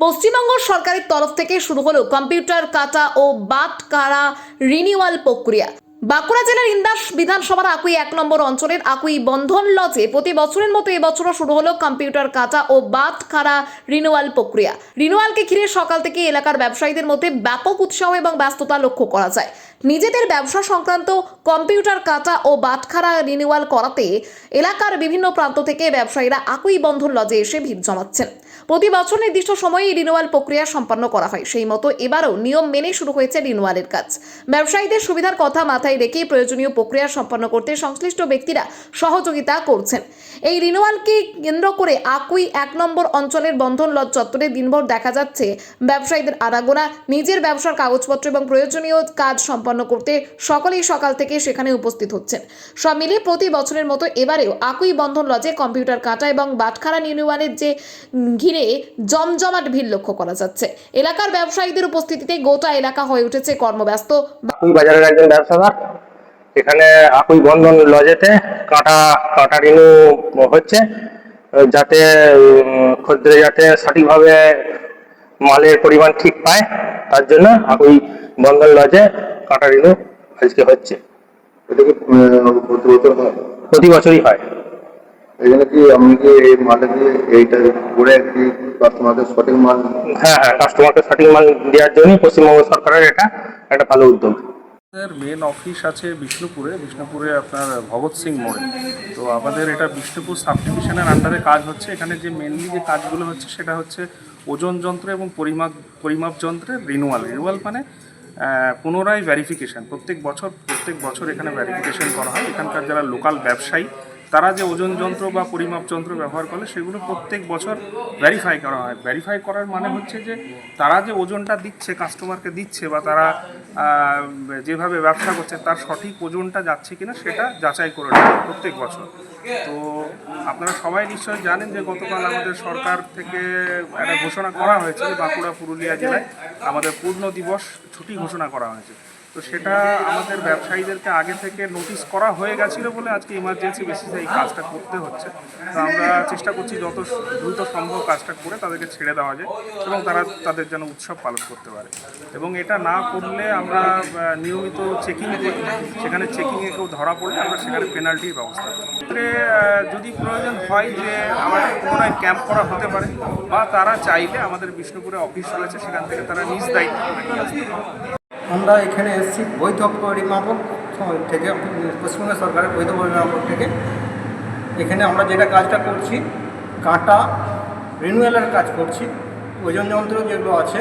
পশ্চিমবঙ্গ সরকারের তরফ থেকে শুরু হলো কম্পিউটার কাটা ও বাট কাড়া রিনিউয়াল প্রক্রিয়া। বাঁকুড়া জেলার ইন্দাস বিধানসভার আকুই 1 নম্বর অঞ্চলের আকুই বন্ধন লজে প্রতি বছরের মতো এবছরও শুরু হলো কম্পিউটার কাটা ও বাট কাড়া রিনিউয়াল প্রক্রিয়া। রিনিউয়ালকে ঘিরে সকাল থেকে এলাকার ব্যবসায়ীদের মধ্যে ব্যাপক উৎসাহ এবং ব্যস্ততা লক্ষ্য করা যায়। নিজেদের ব্যবসা সংক্রান্ত কম্পিউটার কাটা ও বাটখারা রিনিউয়াল করাতে এলাকার বিভিন্ন প্রান্ত থেকে ব্যবসায়ীরা আকুই বন্ধন লজে এসে ভিড় জমাচ্ছেন। প্রতি বছর নির্দিষ্ট সময়ে এই রিনিউয়াল প্রক্রিয়া সম্পন্ন করা হয়, সেই মতো এবারও নিয়ম মেনে শুরু হয়েছে রিনিউয়ালের কাজ। ব্যবসায়ীদের সুবিধার কথা মাথায় রেখে প্রয়োজনীয় প্রক্রিয়া সম্পন্ন করতে সংশ্লিষ্ট ব্যক্তিরা সহযোগিতা করছেন। এই রিনিউয়ালকে কেন্দ্র করে আকুই 1 নম্বর অঞ্চলের বন্ধন লজ চত্বরে দিনভর দেখা যাচ্ছে ব্যবসায়ীদের আনাগোনা। নিজের ব্যবসার কাগজপত্র এবং প্রয়োজনীয় কাজ সম্পন্ন করতে সকলেই সকাল থেকে সেখানে উপস্থিত হচ্ছেন। সব মিলিয়ে প্রতি বছরের মতো এবারেও আকুই বন্ধন লজে কম্পিউটার কাটা এবং বাটখারা রিনিউয়ালের যে ঘিরে জমজমাট ভিড় লক্ষ্য করা যাচ্ছে। এলাকার ব্যবসায়ীদের উপস্থিতিতে গোটা এলাকা হয়ে উঠেছে কর্মব্যস্ত। আকুই বাজারের একজন ব্যবসাদার, এখানে আকুই বন্ধন লজেতে কাটা রিনিউ হচ্ছে, যাতে খদ্দের যাতে সঠিকভাবে মালের পরিমাণ ঠিক পায়, তার জন্য আকুই বন্ধন লজে কাটা রিনিউ আজকে হচ্ছে। এটা কি প্রতি বছর হয়? প্রতি বছরই হয়। এখানে কি আপনি কি এই মালটা কি এইটা করে কি কাস্টমারদের সঠিক মাল? হ্যাঁ, কাস্টমারকে সঠিক মাল দেওয়ার জন্যই পশ্চিমবঙ্গ সরকারের এটা একটা ভালো উদ্যোগ। মেন অফিস আছে বিষ্ণুপুরে আপনার ভগৎ সিং মোড়ে। তো আমাদের এটা বিষ্ণুপুর সাব ডিভিশনের আন্ডারে কাজ হচ্ছে। এখানে যে মেনলি যে কাজগুলো হচ্ছে সেটা হচ্ছে ওজন যন্ত্র এবং পরিমাপ যন্ত্রের রিনিউয়াল মানে পুনরায় ভেরিফিকেশান। প্রত্যেক বছর এখানে ভেরিফিকেশান করা হয়। এখানকার যারা লোকাল ব্যবসায়ী তারা যে ওজন যন্ত্র বা পরিমাপ যন্ত্র ব্যবহার করে সেগুলো প্রত্যেক বছর ভেরিফাই করা হয়। ভেরিফাই করার মানে হচ্ছে যে তারা যে ওজনটা দিচ্ছে, কাস্টমারকে দিচ্ছে, বা তারা যেভাবে ব্যবসা করছে তার সঠিক ওজনটা যাচ্ছে কিনা সেটা যাচাই করে নেয় প্রত্যেক বছর। তো আপনারা সবাই নিশ্চয়ই জানেন যে গতকাল আমাদের সরকার থেকে একটা ঘোষণা করা হয়েছে যে বাঁকুড়া পুরুলিয়া জেলায় আমাদের পূর্ণ দিবস ছুটি ঘোষণা করা হয়েছে। তো সেটা আমাদের ব্যবসায়ীদেরকে আগে থেকে নোটিশ করা হয়ে গেছিলো বলে আজকে ইমার্জেন্সি বেসিসে এই কাজটা করতে হচ্ছে। তো আমরা চেষ্টা করছি যত দ্রুত সম্ভব কাজটা করে তাদেরকে ছেড়ে দেওয়া যায় এবং তারা তাদের যেন উৎসব পালন করতে পারে। এবং এটা না করলে আমরা নিয়মিত চেকিং করি, সেখানে চেকিংয়ে কেউ ধরা পড়লে আমরা সেখানে পেনাল্টির ব্যবস্থা করি। ক্ষেত্রে যদি প্রয়োজন হয় যে আমাদের পুনরায় ক্যাম্প করা হতে পারে, বা তারা চাইলে আমাদের বিষ্ণুপুরে অফিস রয়েছে, সেখান থেকে তারা নিজ দায়িত্ব করে নিয়ে আসতে পারে। আমরা এখানে এসেছি বৈধ পরিমাপক থেকে, পশ্চিমবঙ্গ সরকারের বৈধ পরিমাপক থেকে। এখানে আমরা যেটা কাজটা করছি, কাটা রিনিউয়ালের কাজ করছি। ওজন যন্ত্র যেগুলো আছে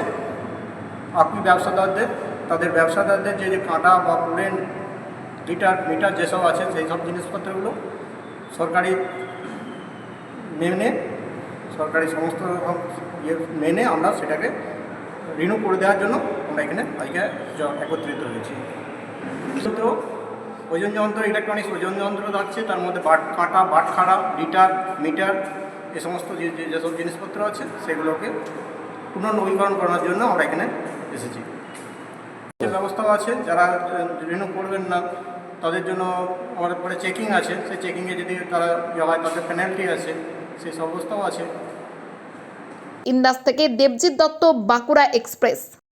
আকুই ব্যবসাদারদের, তাদের ব্যবসাদারদের যে কাটা বা পুরেন মিটার যেসব আছে সেই সব জিনিসপত্রগুলো সরকারি সমস্ত রকম মেনে আমরা সেটাকে রিনিউ করে দেওয়ার জন্য আমরা এখানে আজকে একত্রিত হয়েছি। যন্ত্র, ওজন যন্ত্র, ইলেকট্রনিক্স ওজন যন্ত্র থাকছে, তার মধ্যে বাটখারা, মিটার, এ সমস্ত যেসব জিনিসপত্র আছে সেগুলোকে পুনর্নবীকরণ করার জন্য আমরা এখানে এসেছি। যে ব্যবস্থাও আছে, যারা রিনিউ করবেন না তাদের জন্য আমাদের পরে চেকিং আছে, সেই চেকিংয়ে যদি তারা ইয়ে হয় তাদের পেনাল্টি আছে, সেই সব ব্যবস্থাও আছে। ইন্দাস থেকে দেবজিৎ দত্ত, বাঁকুড়া এক্সপ্রেস।